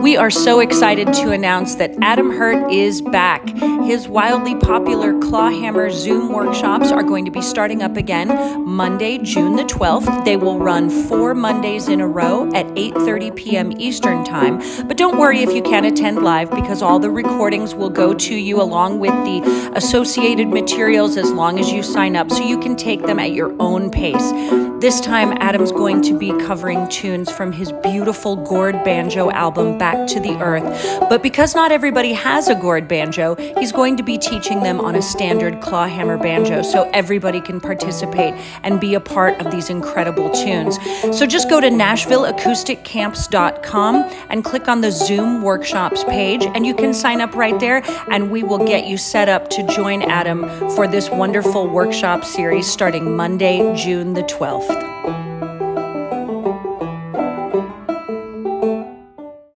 We are so excited to announce that Adam Hurt is back. His wildly popular Clawhammer Zoom workshops are going to be starting up again Monday, June the 12th. They will run 4 Mondays in a row at 8:30 p.m. Eastern Time. But don't worry if you can't attend live, because all the recordings will go to you along with the associated materials as long as you sign up, so you can take them at your own pace. This time, Adam's going to be covering tunes from his beautiful gourd banjo album, Back to the Earth. But because not everybody has a gourd banjo, he's going to be teaching them on a standard clawhammer banjo, so everybody can participate and be a part of these incredible tunes. So just go to NashvilleAcousticCamps.com and click on the Zoom workshops page, and you can sign up right there, and we will get you set up to join Adam for this wonderful workshop series starting Monday, June the 12th.